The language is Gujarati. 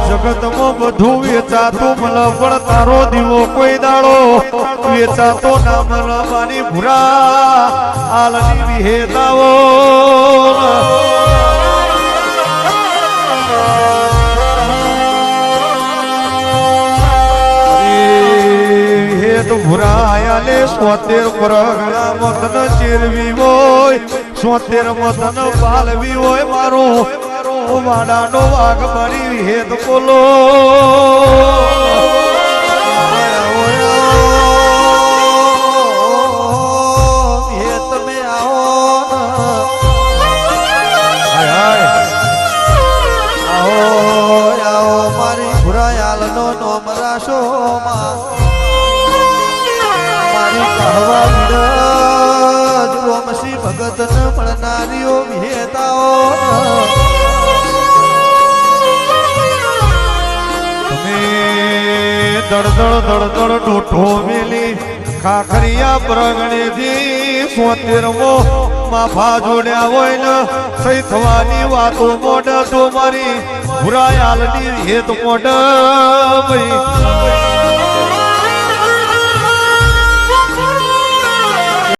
જગતમાં બધું વેચાતું મળ પણ તારો દીવો કોઈ દાડો વેચાતો ના મળ મારી ભૂરા આલની વિહેતાઓ ભુરાયાલે 70 પરગણા મતન ચેરવી હોય 70 મતન પાલવી હોય મારો વાડાનો વાઘ મારી હેત બોલો હેત મે આવો આવો મારી ભુરાયાલનો નોમ રાશો માં કહવા વિરજ ભગત ન મળનારીઓ વિહેતાઓ તમે દળદળ ડોઠો મેલી ખાખરિયા પ્રગણેથી 70મો માફા જોડ્યા હોય ને સહી થવાની વાતો મોઢ તો મારી ભુરાયાલની હેત મોઢ ભાઈ